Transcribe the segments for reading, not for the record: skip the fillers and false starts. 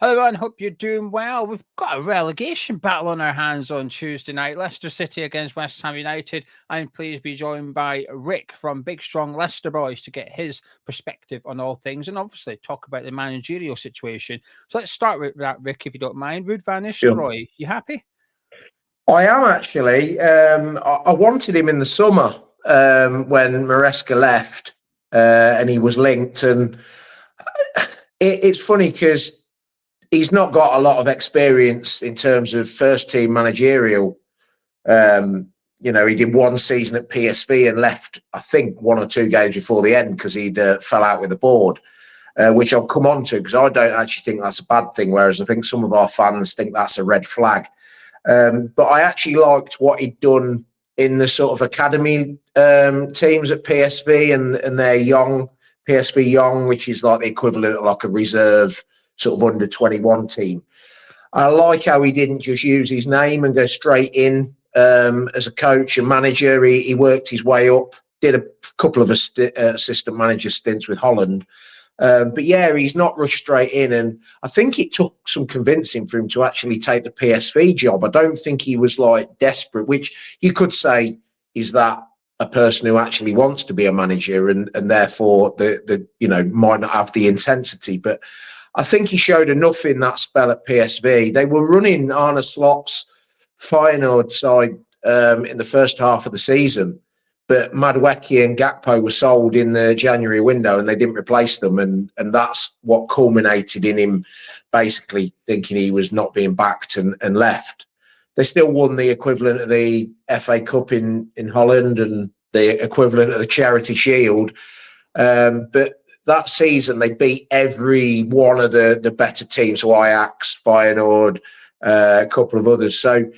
Hello, everyone. Hope you're doing well. We've got a relegation battle on our hands on Tuesday night. Leicester City against West Ham United. I'm pleased to be joined by Rick from Big Strong Leicester Boys to get his perspective on all things and obviously talk about the managerial situation. So let's start with that, Rick, if you don't mind. Ruud van Nistelrooy, you happy? I am actually. I wanted him in the summer when Maresca left and he was linked. And it's funny because he's not got a lot of experience in terms of first team managerial. He did one season at PSV and left, I think, 1 or 2 games before the end because he'd fell out with the board, which I'll come on to because I don't actually think that's a bad thing, whereas I think some of our fans think that's a red flag. But I actually liked what he'd done in the sort of academy teams at PSV and their young, PSV young, which is like the equivalent of like a reserve sort of under 21 team. I like how he didn't just use his name and go straight in as a coach and manager. He worked his way up, did a couple of assistant manager stints with Holland. But yeah, he's not rushed straight in. And I think it took some convincing for him to actually take the PSV job. I don't think he was like desperate, which you could say is that a person who actually wants to be a manager and therefore might not have the intensity. But I think he showed enough in that spell at PSV. They were running Arne Slot's Feyenoord side in the first half of the season, but Madueke and Gakpo were sold in the January window and they didn't replace them. And that's what culminated in him basically thinking he was not being backed and left. They still won the equivalent of the FA Cup in Holland and the equivalent of the Charity Shield. But that season, they beat every one of the better teams, so Ajax, Feyenoord, a couple of others. So,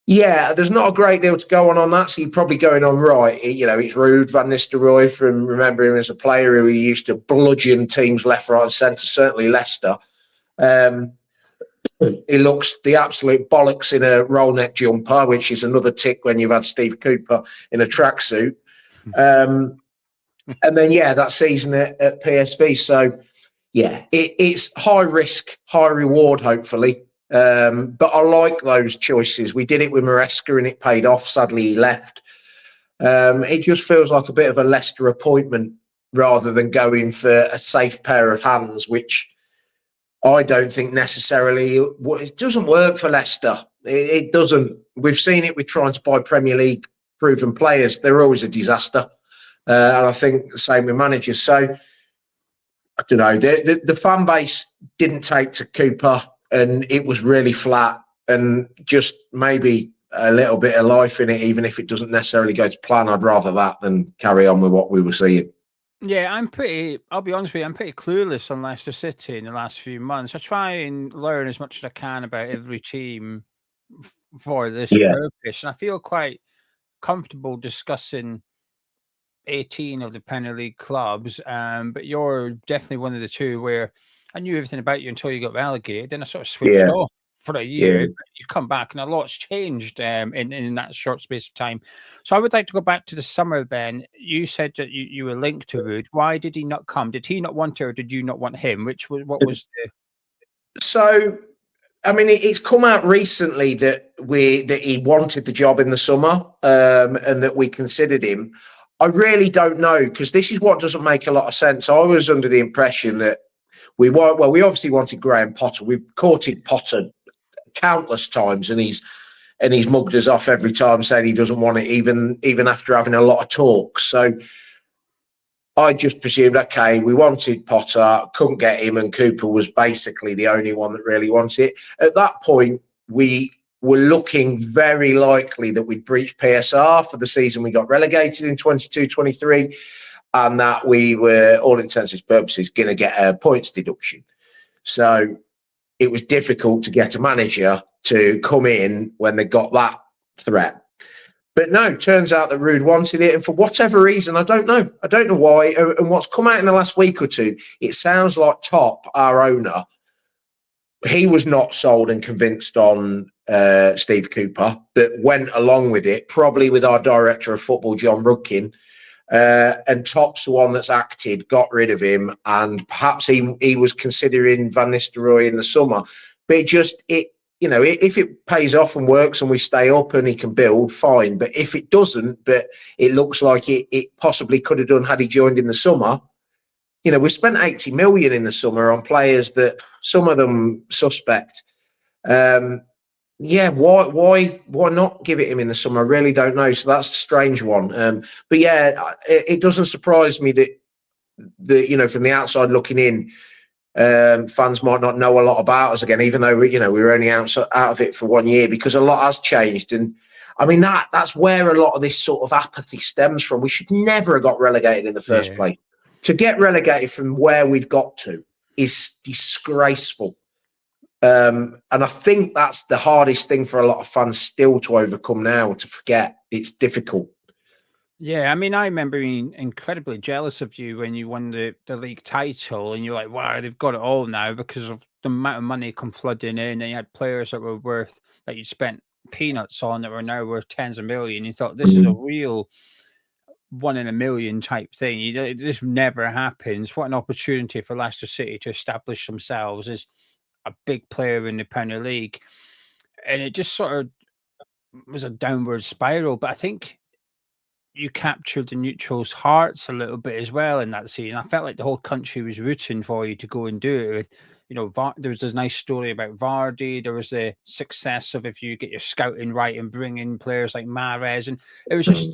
yeah, there's not a great deal to go on that. So you're probably going on right. It's Ruud van Nistelrooy from remember him as a player who used to bludgeon teams left, right, and centre. Certainly Leicester. He looks the absolute bollocks in a roll neck jumper, which is another tick when you've had Steve Cooper in a tracksuit. And then, that season at PSV. So, it's high risk, high reward, hopefully. But I like those choices. We did it with Maresca and it paid off. Sadly, he left. It just feels like a bit of a Leicester appointment rather than going for a safe pair of hands, which I don't think necessarily it doesn't work for Leicester. It doesn't. We've seen it with trying to buy Premier League proven players. They're always a disaster. And I think the same with managers. So, I don't know. The fan base didn't take to Cooper and it was really flat and just maybe a little bit of life in it, even if it doesn't necessarily go to plan. I'd rather that than carry on with what we were seeing. Yeah, I'll be honest with you, I'm pretty clueless on Leicester City in the last few months. I try and learn as much as I can about every team for this purpose. And I feel quite comfortable discussing 18 of the Premier League clubs, but you're definitely one of the two where I knew everything about you until you got relegated. Then I sort of switched off for a year. You come back and a lot's changed in that short space of time. So I would like to go back to the summer then. You said that you were linked to Ruud. Why did he not come? Did he not want it or did you not want him? What was the... So, I mean, it's come out recently that he wanted the job in the summer and that we considered him. I really don't know because this is what doesn't make a lot of sense. I was under the impression that we obviously wanted Graham Potter. We've courted Potter countless times and he's mugged us off every time saying he doesn't want it, even after having a lot of talks. So I just presumed, okay, we wanted Potter, couldn't get him, and Cooper was basically the only one that really wanted it. At that point, we were looking very likely that we'd breach PSR for the season we got relegated in 22-23 and that we were, all intents and purposes, going to get a points deduction. So it was difficult to get a manager to come in when they got that threat. But no, turns out that Ruud wanted it. And for whatever reason, I don't know. I don't know why. And what's come out in the last week or two, it sounds like Top, our owner, he was not sold and convinced on Steve Cooper, but went along with it, probably with our director of football, John Rudkin, and Top's the one that's acted, got rid of him, and perhaps he was considering Van Nistelrooy in the summer. But if it pays off and works and we stay up and he can build, fine. But if it doesn't, but it looks like it possibly could have done had he joined in the summer, we spent 80 million in the summer on players that some of them suspect. Why not give it him in the summer? I really don't know. So that's a strange one. But yeah, it doesn't surprise me that from the outside looking in, fans might not know a lot about us again, even though we were only out of it for 1 year, because a lot has changed. And I mean that's where a lot of this sort of apathy stems from. We should never have got relegated in the first place. To get relegated from where we'd got to is disgraceful. And I think that's the hardest thing for a lot of fans still to overcome now, to forget. It's difficult. Yeah, I mean, I remember being incredibly jealous of you when you won the league title, and you're like, wow, they've got it all now because of the amount of money come flooding in, and you had players that were worth, that you spent peanuts on, that were now worth tens of millions. You thought, this is a real 1 in a million type thing. This never happens. What an opportunity for Leicester City to establish themselves as a big player in the Premier League. And it just sort of was a downward spiral. But I think you captured the neutrals' hearts a little bit as well in that season. I felt like the whole country was rooting for you to go and do it. There was a nice story about Vardy. There was the success of if you get your scouting right and bring in players like Mares. And it was just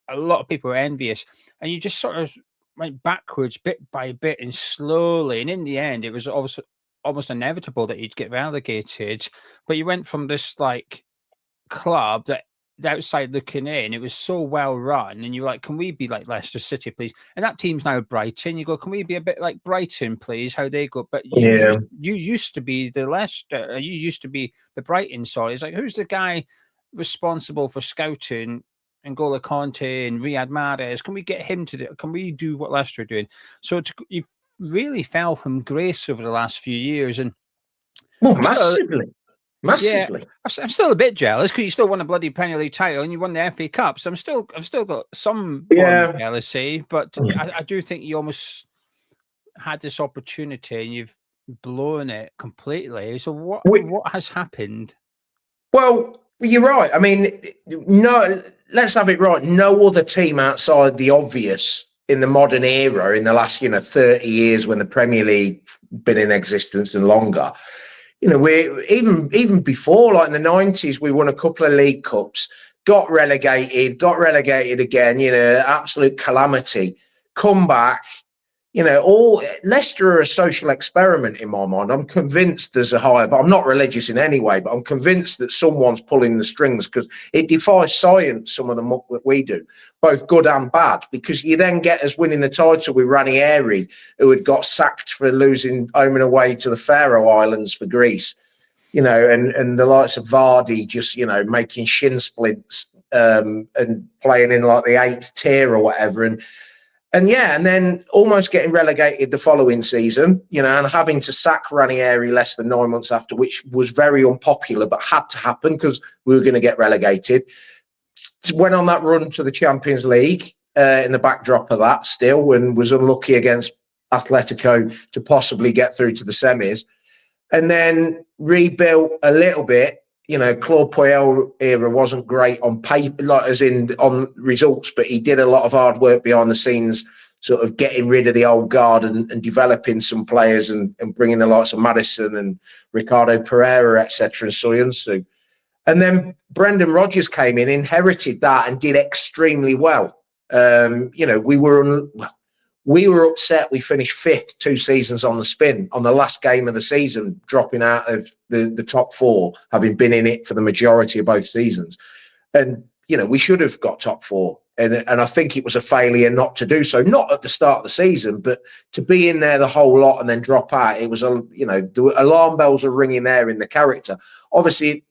a lot of people were envious. And you just sort of went backwards bit by bit and slowly. And in the end, it was also almost inevitable that you'd get relegated, but you went from this like club that the outside looking in, it was so well run, and you're like, can we be like Leicester City, please? And that team's now Brighton. You go, can we be a bit like Brighton, please? How they go? But you used to be the Leicester, you used to be the Brighton. Sorry, it's like, who's the guy responsible for scouting N'Golo Conte and Riyad Mahrez? Can we get him to do? Can we do what Leicester are doing? So you really fell from grace over the last few years, and massively. Yeah, I'm still a bit jealous because you still won a bloody Premier League title and you won the FA Cup. So I've still got some form of jealousy, but I do think you almost had this opportunity and you've blown it completely. So what has happened? Well, you're right. I mean, no, let's have it right. No other team outside the obvious in the modern era, in the last 30 years when the Premier League been in existence and longer. We even before, like in the 90s, we won a couple of League Cups, got relegated again, absolute calamity. Come back, all Leicester are a social experiment in my mind. I'm convinced there's a higher, but I'm not religious in any way, but I'm convinced that someone's pulling the strings, because it defies science, some of the muck that we do, both good and bad, because you then get us winning the title with Ranieri, who had got sacked for losing home and away to the Faroe Islands for Greece, and the likes of Vardy just, making shin splints and playing in like the 8th tier or whatever. And then almost getting relegated the following season, and having to sack Ranieri less than 9 months after, which was very unpopular, but had to happen because we were going to get relegated. Went on that run to the Champions League in the backdrop of that still, and was unlucky against Atletico to possibly get through to the semis. And then rebuilt a little bit. Claude Puel era wasn't great on paper, like as in on results, but he did a lot of hard work behind the scenes, sort of getting rid of the old guard and developing some players and bringing the likes of Madison and Ricardo Pereira, etc., and Soyuncu. And then Brendan Rodgers came in, inherited that, and did extremely well. We were upset we finished 5th 2 seasons on the spin on the last game of the season, dropping out of the top 4, having been in it for the majority of both seasons. And, we should have got top 4. And I think it was a failure not to do so, not at the start of the season, but to be in there the whole lot and then drop out. It was, the alarm bells are ringing there in the character. Obviously,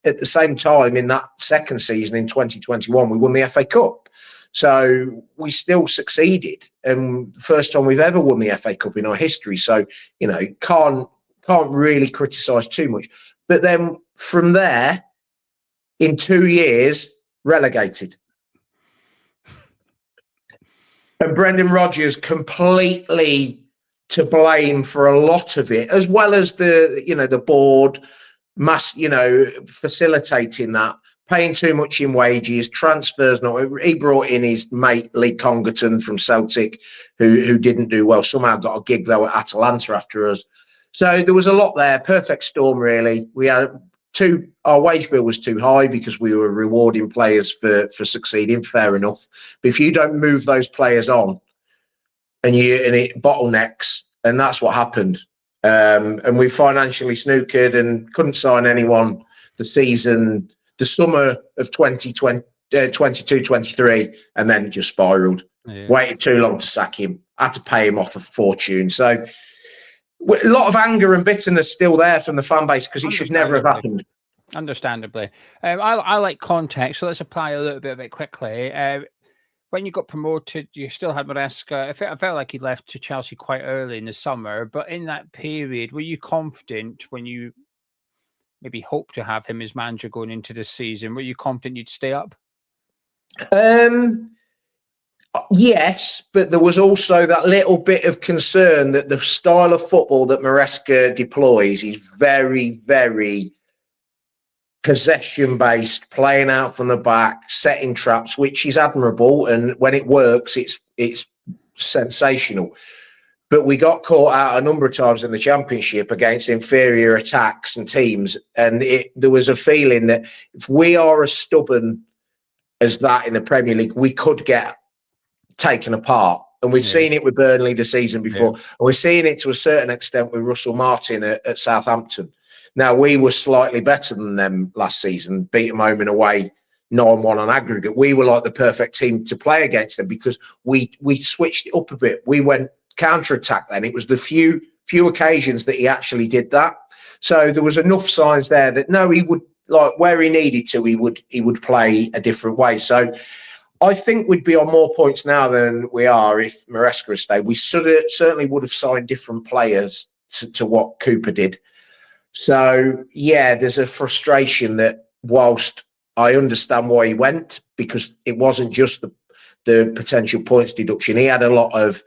at the same time, in that second season in 2021, we won the FA Cup. So we still succeeded, and first time we've ever won the FA Cup in our history. So, can't really criticise too much. But then from there, in 2 years, relegated. And Brendan Rodgers completely to blame for a lot of it, as well as the board facilitating that, paying too much in wages, transfers. He brought in his mate Lee Congerton from Celtic, who didn't do well. Somehow got a gig though at Atalanta after us. So there was a lot there. Perfect storm, really. We had our wage bill was too high because we were rewarding players for succeeding. Fair enough. But if you don't move those players on, and it bottlenecks, and that's what happened. And we financially snookered and couldn't sign anyone the summer of 22-23, and then just spiraled. Yeah. Waited too long to sack him. Had to pay him off a fortune. So a lot of anger and bitterness still there from the fan base because it should never have happened. Understandably. I like context, so let's apply a little bit of it quickly. When you got promoted, you still had Maresca. I felt like he left to Chelsea quite early in the summer, but in that period, were you confident when you maybe hoped to have him as manager going into the season? Were you confident you'd stay up? Yes, but there was also that little bit of concern that the style of football that Maresca deploys is very, very possession-based, playing out from the back, setting traps, which is admirable, and when it works, it's sensational. But we got caught out a number of times in the Championship against inferior attacks and teams, and there was a feeling that if we are as stubborn as that in the Premier League, we could get taken apart. And we've seen it with Burnley the season before, and we're seeing it to a certain extent with Russell Martin at Southampton. Now, we were slightly better than them last season, beat them home and away 9-1 on aggregate. We were like the perfect team to play against them because we switched it up a bit. We went counter-attack then. It was the few occasions that he actually did that. So there was enough signs there that, no, he would, like where he needed to, he would play a different way. So I think we'd be on more points now than we are if Maresca had stayed. We certainly would have signed different players to what Cooper did. So, yeah, there's a frustration that whilst I understand why he went, because it wasn't just the potential points deduction. He had a lot of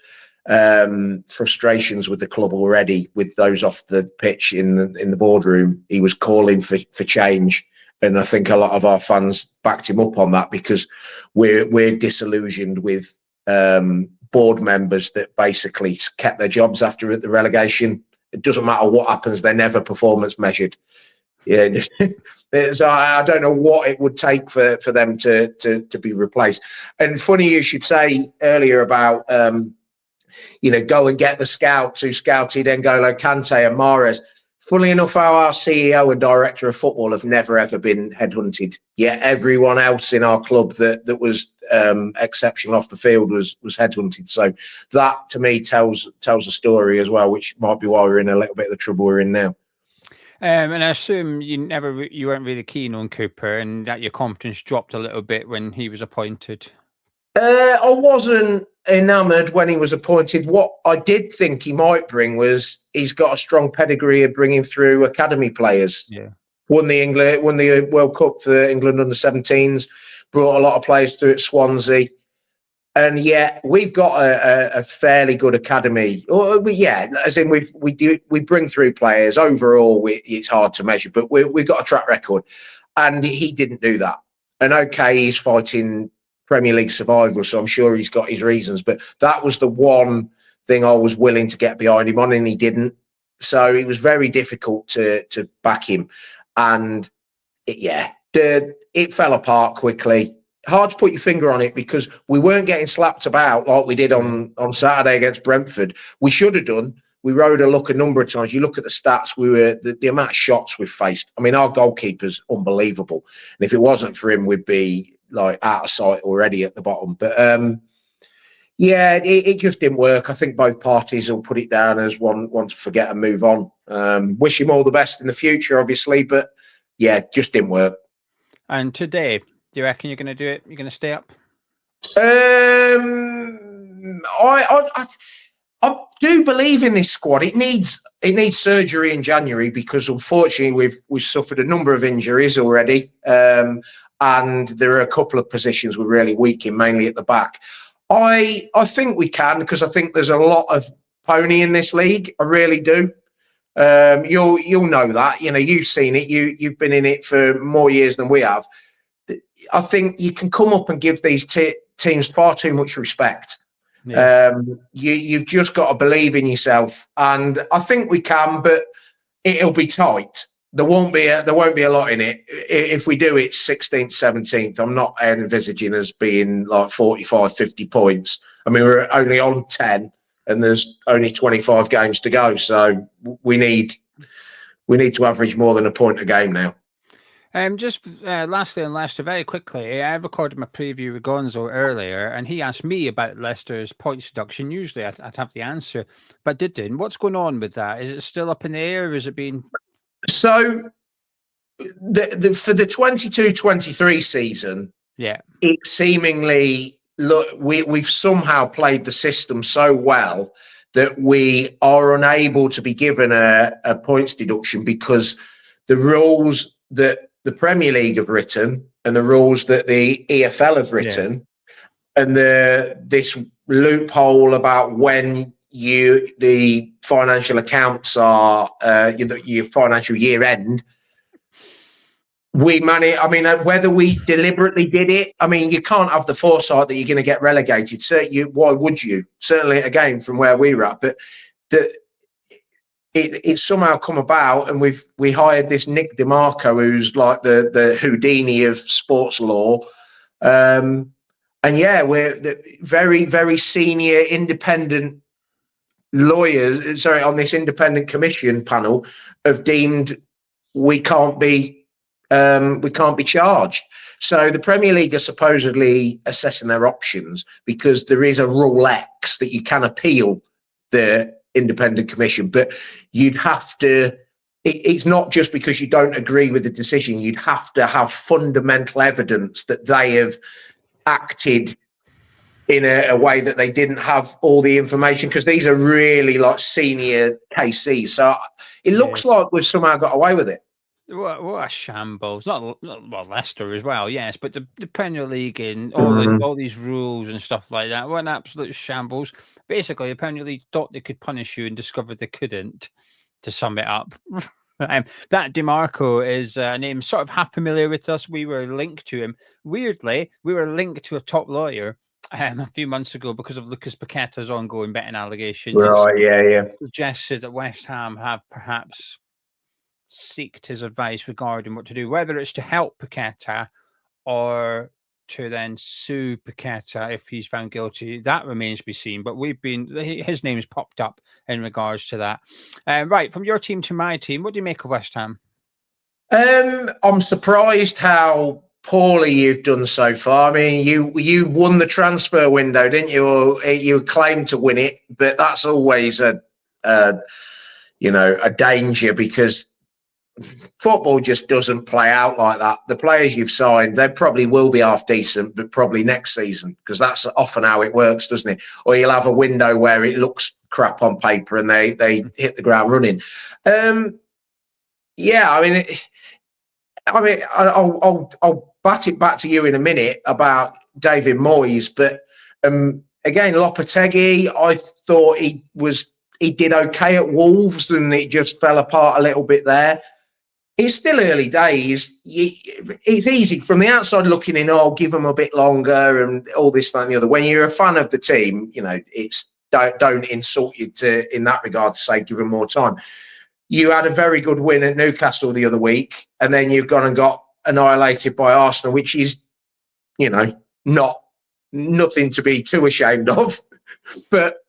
frustrations with the club already, with those off the pitch in the boardroom. He was calling for change. And I think a lot of our fans backed him up on that because we're disillusioned with board members that basically kept their jobs after the relegation. It doesn't matter what happens; they're never performance measured. Yeah, so I don't know what it would take for them to be replaced. And funny you should say earlier about go and get the scouts who scouted N'Golo Kante and Mahrez. Funnily enough, our CEO and director of football have never ever been headhunted. Yet everyone else in our club that was exceptional off the field was headhunted. So that to me tells a story as well, which might be why we're in a little bit of the trouble we're in now. And I assume you weren't really keen on Cooper, and that your confidence dropped a little bit when he was appointed. I wasn't enamoured when he was appointed. What I did think he might bring was he's got a strong pedigree of bringing through academy players. Yeah, won the World Cup for England under-17s, brought a lot of players through at Swansea, and yet we've got a fairly good academy. As in we bring through players. Overall, it's hard to measure, but we've got a track record, and he didn't do that. And okay, he's fighting Premier League survival, so I'm sure he's got his reasons, but that was the one thing I was willing to get behind him on, and he didn't. So it was very difficult to back him, and it fell apart quickly. Hard to put your finger on it because we weren't getting slapped about like we did on Saturday against Brentford. We should have done. We rode a luck a number of times. You look at the stats, the amount of shots we've faced. I mean, our goalkeeper's unbelievable, and if it wasn't for him, we'd be like out of sight already at the bottom. But it just didn't work. I think both parties will put it down as one to forget and move on. Wish him all the best in the future, obviously, but just didn't work. And today, do you reckon you're going to do it? You're going to stay up? I do believe in this squad. It needs surgery in January because unfortunately we've suffered a number of injuries already. And there are a couple of positions we're really weak in, mainly at the back. I think we can, because I think there's a lot of pony in this league. I really do. You'll know that. You've seen it. You've been in it for more years than we have. I think you can come up and give these teams far too much respect. Yeah. You've just got to believe in yourself, and I think we can, but it'll be tight. There won't be a lot in it. If we do it 16th, 17th, I'm not envisaging us being like 45, 50 points. I mean, we're only on 10 and there's only 25 games to go. So we need to average more than a point a game now. Just lastly on Leicester, very quickly, I recorded my preview with Gonzo earlier, and he asked me about Leicester's points deduction. Usually I'd have the answer, but didn't. What's going on with that? Is it still up in the air, or is it being... So for the 22-23 season, yeah, it seemingly, look, we've somehow played the system so well that we are unable to be given a points deduction, because the rules that the Premier League have written and the rules that the EFL have written, and this loophole about when the financial accounts are your financial year end, we manage. I mean, whether we deliberately did it, I mean, you can't have the foresight that you're going to get relegated. So why would you? Certainly, again, from where we were at, but it's somehow come about, and we hired this Nick DeMarco, who's like the Houdini of sports law. And yeah, we're the very, very senior independent lawyers, on this independent commission panel, have deemed we can't be charged. So the Premier League are supposedly assessing their options, because there is a Rule X that you can appeal the independent commission, but you'd have to. It's not just because you don't agree with the decision. You'd have to have fundamental evidence that they have acted in a way that they didn't have all the information, because these are really like senior KCs. So it looks like we've somehow got away with it. What a shambles! Not well, Leicester as well, yes, but the Premier League and all these rules and stuff like that were an absolute shambles. Basically, the Premier League thought they could punish you and discovered they couldn't. To sum it up, that DeMarco is a name sort of half familiar with us. We were linked to him. Weirdly, we were linked to a top lawyer a few months ago because of Lucas Paqueta's ongoing betting allegations. Right, yeah. Suggested that West Ham have perhaps seeked his advice regarding what to do, whether it's to help Paqueta or to then sue Paqueta if he's found guilty. That remains to be seen, but his name's popped up in regards to that. Right, from your team to my team, what do you make of West Ham? I'm surprised how poorly you've done so far. I mean, you won the transfer window, didn't you? Or you claimed to win it, but that's always a danger, because football just doesn't play out like that. The players you've signed, they probably will be half decent, but probably next season, because that's often how it works, doesn't it? Or you'll have a window where it looks crap on paper and they hit the ground running. Yeah, I mean, I'll bat it back to you in a minute about David Moyes, but again, Lopetegui, I thought he did okay at Wolves, and it just fell apart a little bit there. It's still early days. It's easy from the outside looking in. Oh, give them a bit longer and all this, that, and the other. When you're a fan of the team, it's don't insult you in that regard to say give them more time. You had a very good win at Newcastle the other week, and then you've gone and got annihilated by Arsenal, which is, nothing to be too ashamed of. But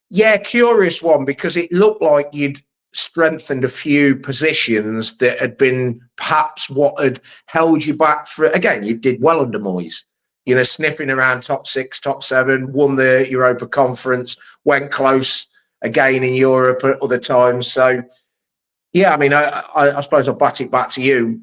yeah, curious one, because it looked like you'd strengthened a few positions that had been perhaps what had held you back again, you did well under Moyes, sniffing around top 6, top 7, won the Europa Conference, went close again in Europe at other times. So yeah, I mean, I suppose I'll bat it back to you.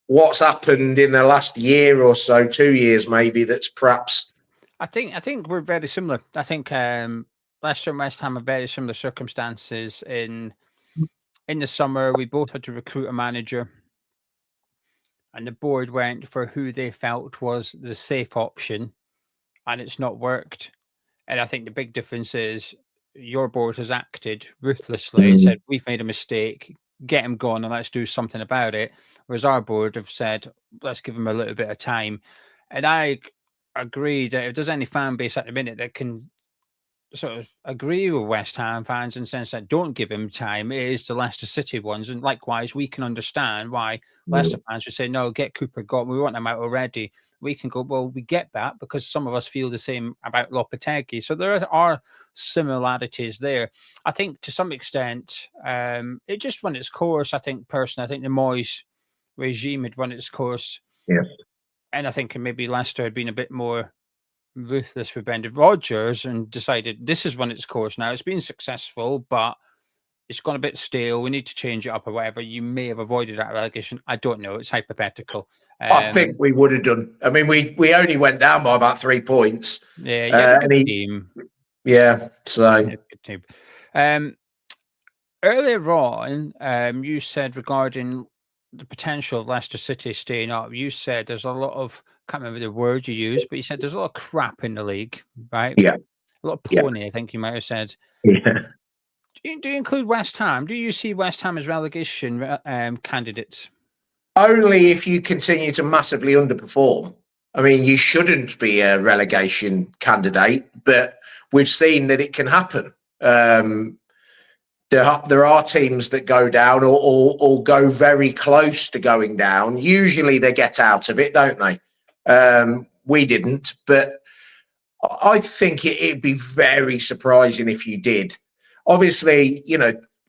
What's happened in the last year or so, 2 years maybe, that's perhaps... I think we're very similar. I think Leicester and West Ham have very similar circumstances. In the summer, we both had to recruit a manager, and the board went for who they felt was the safe option. and it's not worked. And I think the big difference is your board has acted ruthlessly and said, we've made a mistake, get him gone and let's do something about it. Whereas our board have said, let's give him a little bit of time. And I agree that if there's any fan base at the minute that can sort of agree with West Ham fans in the sense that don't give him time, it is the Leicester City ones. And likewise, we can understand why Leicester fans would say, no, get Cooper gone. We want him out already. We can go, well, we get that because some of us feel the same about Lopetegui. So there are similarities there. I think to some extent, it just run its course. I think personally, I think the Moyes regime had run its course. Yeah. And I think maybe Leicester had been a bit more ruthless with Brendan Rodgers and decided this has run its course now. It's been successful, but it's gone a bit stale. We need to change it up or whatever. You may have avoided that relegation. I don't know. It's hypothetical. I think we would have done. I mean, we only went down by about 3 points. Yeah, good team. Yeah, so good team. Earlier on, you said regarding the potential of Leicester City staying up, you said there's a lot of, can't remember the word you used, but you said there's a lot of crap in the league, right? Yeah. A lot of pony, I think you might have said. Yeah. Do you include West Ham? Do you see West Ham as relegation candidates? Only if you continue to massively underperform. I mean, you shouldn't be a relegation candidate, but we've seen that it can happen. There are teams that go down or go very close to going down. Usually they get out of it, don't they? We didn't, but I think it'd be very surprising if you did. Obviously,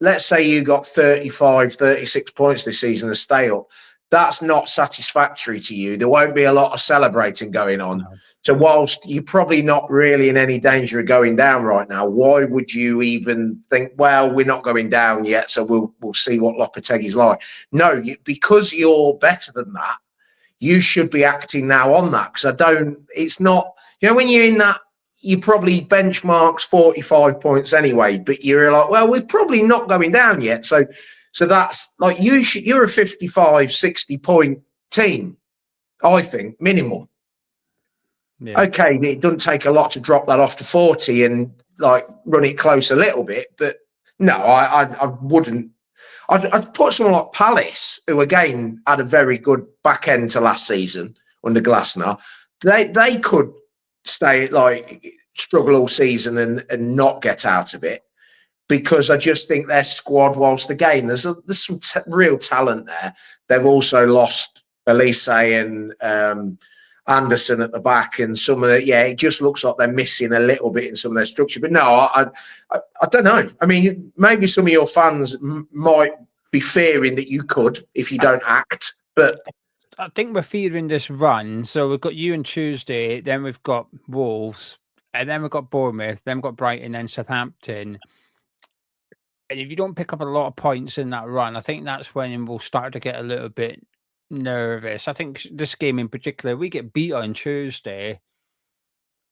let's say you got 35, 36 points this season and stay up. That's not satisfactory to you. There won't be a lot of celebrating going on. No. So whilst you're probably not really in any danger of going down right now, why would you even think, well, we're not going down yet, so we'll see what Lopetegui's like? No, because you're better than that, you should be acting now on that. Because it's not, when you're in that, you probably benchmarks 45 points anyway, but you're like, well, we're probably not going down yet. So that's like you're a 55, 60 point team, I think, minimum. Yeah. Okay, it doesn't take a lot to drop that off to 40 and like run it close a little bit, but no, I wouldn't. I'd put someone like Palace, who again had a very good back end to last season under Glasner. They could struggle all season and not get out of it, because I just think their squad, whilst again there's some real talent there, they've also lost Elise and Anderson at the back, and some of it just looks like they're missing a little bit in some of their structure. But no, I don't know. I mean, maybe some of your fans might be fearing that you could if you don't act, but I think we're fearing this run. So we've got you on Tuesday, then we've got Wolves, and then we've got Bournemouth, then we've got Brighton and Southampton. And if you don't pick up a lot of points in that run, I think that's when we'll start to get a little bit nervous. I think this game in particular, we get beat on Tuesday.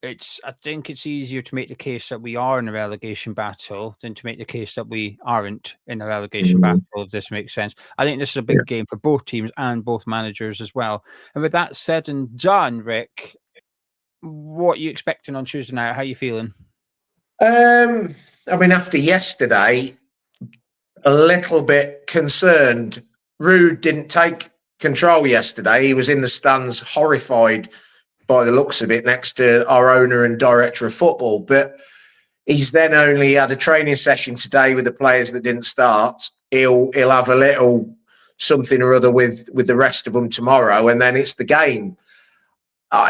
I think it's easier to make the case that we are in a relegation battle than to make the case that we aren't in a relegation battle, if this makes sense. I think this is a big game for both teams and both managers as well. And with that said and done, Rick, what are you expecting on Tuesday night? How are you feeling? I mean, after yesterday, a little bit concerned. Ruud didn't take control yesterday. He was in the stands, horrified by the looks of it, next to our owner and director of football. But he's then only had a training session today with the players that didn't start. He'll have a little something or other with the rest of them tomorrow, and then it's the game.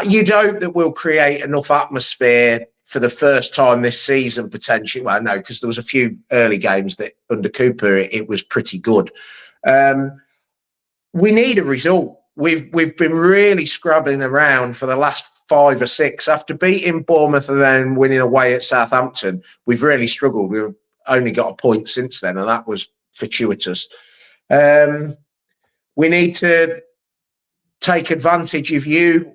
You'd hope that we'll create enough atmosphere for the first time this season, potentially. Well, no, because there was a few early games that under Cooper, it was pretty good. We need a result. We've been really scrabbling around for the last 5 or 6. After beating Bournemouth and then winning away at Southampton, we've really struggled. We've only got a point since then, and that was fortuitous. We need to take advantage of you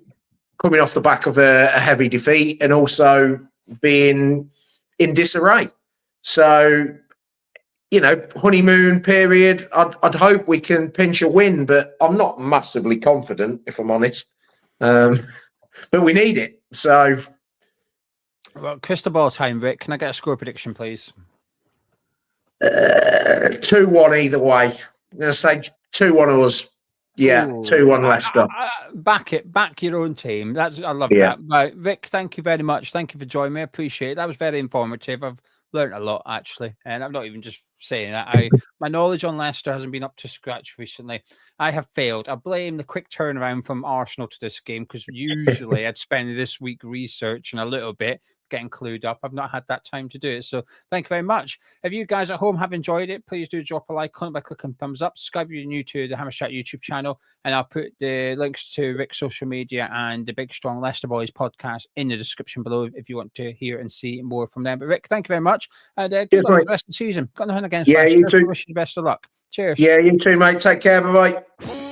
coming off the back of a heavy defeat and also being in disarray. So, honeymoon period, I'd hope we can pinch a win, but I'm not massively confident, if I'm honest. But we need it. So Well, crystal ball time, Rick. Can I get a score prediction, please? 2-1 either way. I'm going to say 2-1 us. Yeah, 2-1 Leicester. Back your own team. I love that. Right, Rick, thank you very much. Thank you for joining me. I appreciate it. That was very informative. I've learned a lot, actually, and I'm not even just saying that. My knowledge on Leicester hasn't been up to scratch recently. I have failed. I blame the quick turnaround from Arsenal to this game, because usually I'd spend this week researching a little bit, getting clued up. I've not had that time to do it. So thank you very much. If you guys at home have enjoyed it, please do drop a like on it by clicking thumbs up. Subscribe if you're new to the Hammer Chat YouTube channel, and I'll put the links to Rick's social media and the Big Strong Leicester Boys podcast in the description below if you want to hear and see more from them. But Rick, thank you very much, and good luck for the rest of the season. Got nothing against Leicester. You too. Wish you the best of luck. Cheers. Yeah, you too, mate. Take care. Bye-bye.